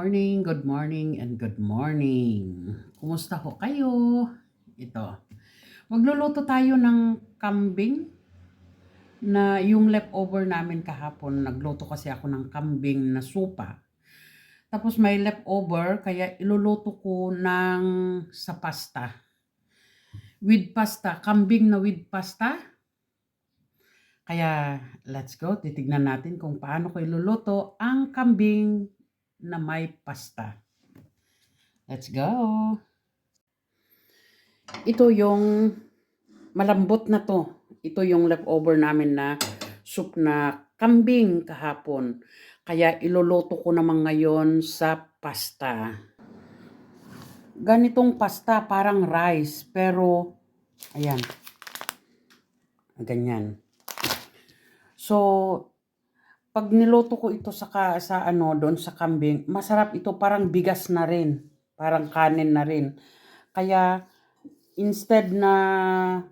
good morning, and good morning. Kumusta ho kayo? Ito, magluluto tayo ng kambing na yung leftover namin kahapon. Nagluto kasi ako ng kambing na supa. Tapos may leftover, kaya iluluto ko ng sa pasta. With pasta, kambing na with pasta. Kaya let's go, titignan natin kung paano ko iluluto ang kambing na may pasta. Let's go! Ito yung malambot na to. Ito yung leftover namin na soup na kambing kahapon. Kaya iluluto ko naman ngayon sa pasta. Ganitong pasta parang rice pero ayan. Ganyan. So pag niluto ko ito sa doon sa kambing, masarap ito, parang bigas na rin, parang kanin na rin. Kaya instead na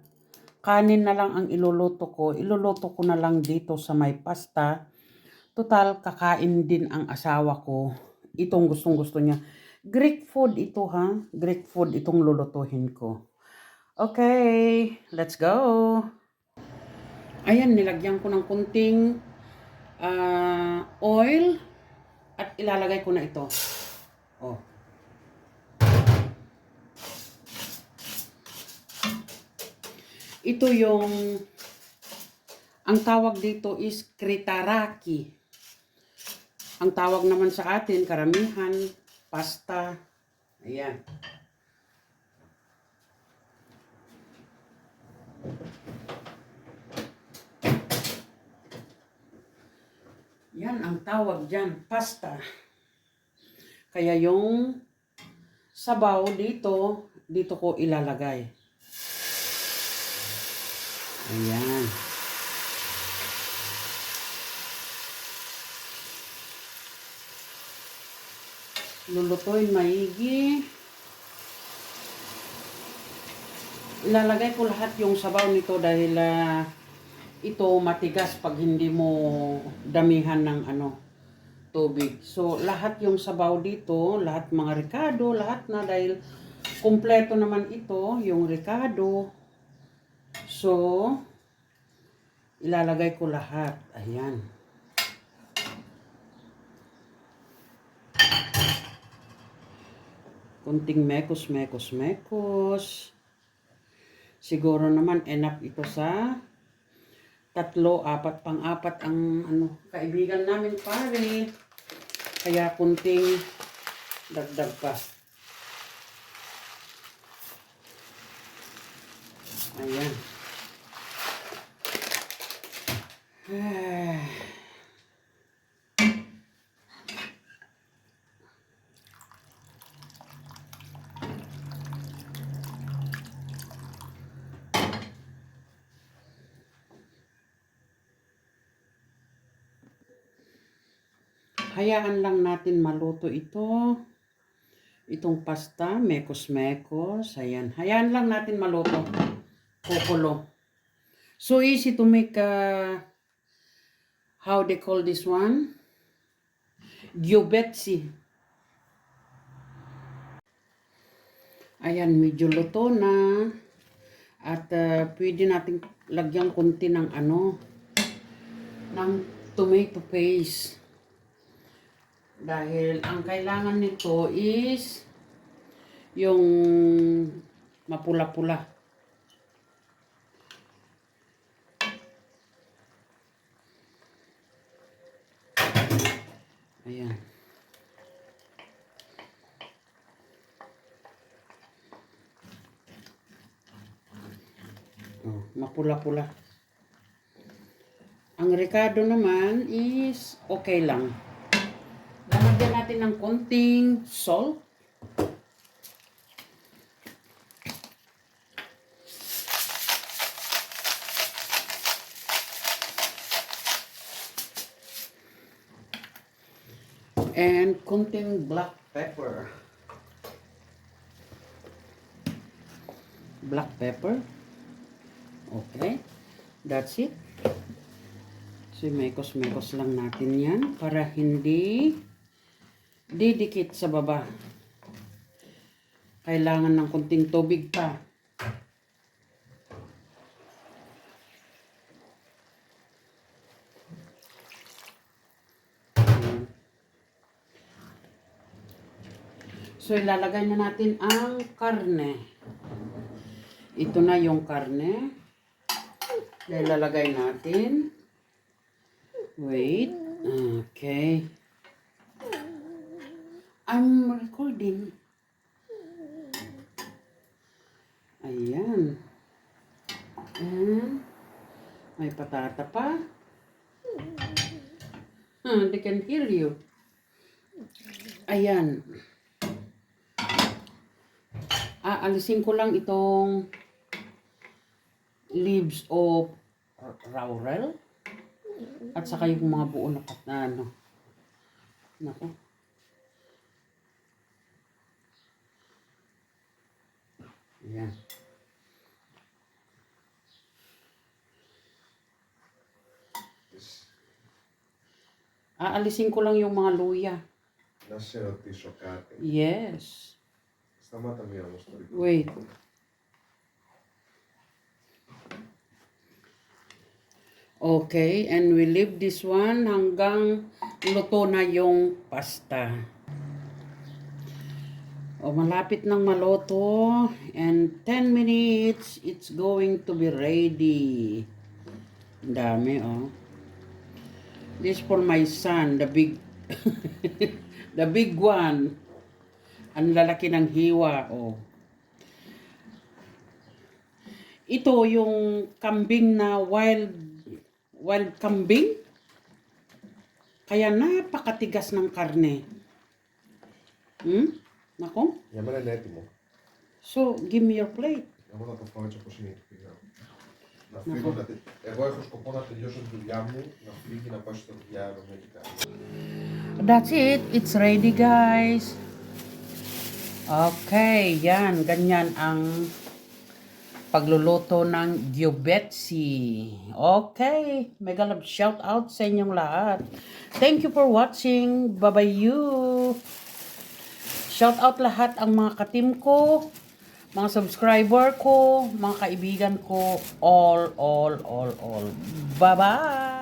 kanin na lang ang iluluto ko na lang dito sa may pasta. Total, kakain din ang asawa ko. Itong gustong-gusto niya. Greek food ito ha. Greek food itong lulutuhin ko. Okay, let's go. Ayan, nilagyan ko ng kunting oil at ilalagay ko na ito. Oh. Ito yung, ang tawag dito is kritaraki. Ang tawag naman sa atin, karamihan, pasta. Ayan. Yan ang tawag dyan, pasta. Kaya yung sabaw dito ko ilalagay. Ayan. Lulutuin maigi. Ilalagay ko lahat yung sabaw nito dahil ito matigas pag hindi mo damihan ng tubig. So lahat yung sabaw dito, lahat mga ricado, lahat na dahil kumpleto naman ito, yung ricado. So ilalagay ko lahat. Ayan. Kunting mekos. Siguro naman enough ito sa 3, 4, pang-4 ang kaibigan namin pare. Kaya kunting dagdag pa. Ayan. Hayaan lang natin maluto ito. Itong pasta, mekos. Ayan. Hayaan lang natin maluto. Kukulo. So easy to make, how they call this one? Gyubetsi. Ayan, medyo luto na. At pwede natin lagyan konti ng ng tomato paste. Dahil ang kailangan nito is yung mapula-pula. Ayan. Oh, mapula-pula. Ang ricado naman is okay lang. Lalagyan natin ng konting salt. And konting black pepper. Okay. That's it. So, mekos lang natin yan para hindi didikit sa baba. Kailangan ng kunting tubig pa. So, ilalagay na natin ang karne. Ito na yung karne. Ilalagay natin. Wait. Okay. I'm recording. Ayan. And may patata pa. They can hear you. Ayan. Aalisin ko lang itong leaves of laurel at saka yung mga buo na ano. Nako. Ayan. Aalisin ko lang yung mga luya. Να σε ρωτήσω κάτι. Yes. Σταμάτα μία όμως το ρεκόρ. Wait. Okay, and we leave this one hanggang luto na yung pasta. Malapit nang maluto. And 10 minutes, it's going to be ready. Ang dami, This for my son, the big, the big one. Ang lalaki ng hiwa, Ito yung kambing na wild kambing. Kaya napakatigas ng karne. Nako? Για μένα είναι έτοιμο. So, give me your plate. Εγώ θα το φάω έτσι όπως είναι το πήγα. Να φύγω, εγώ έχω σκοπό να τελειώσω τη δουλειά μου, να φύγει, να πάει στο δουλειά, να έχει κάνει. That's it. It's ready, guys. Okay, yan. Ganyan ang pagluluto ng gyubetsi. Okay. Mega love shout out sa inyong lahat. Thank you for watching. Bye-bye you. Shout out lahat ang mga ka-team ko, mga subscriber ko, mga kaibigan ko. All. Bye-bye.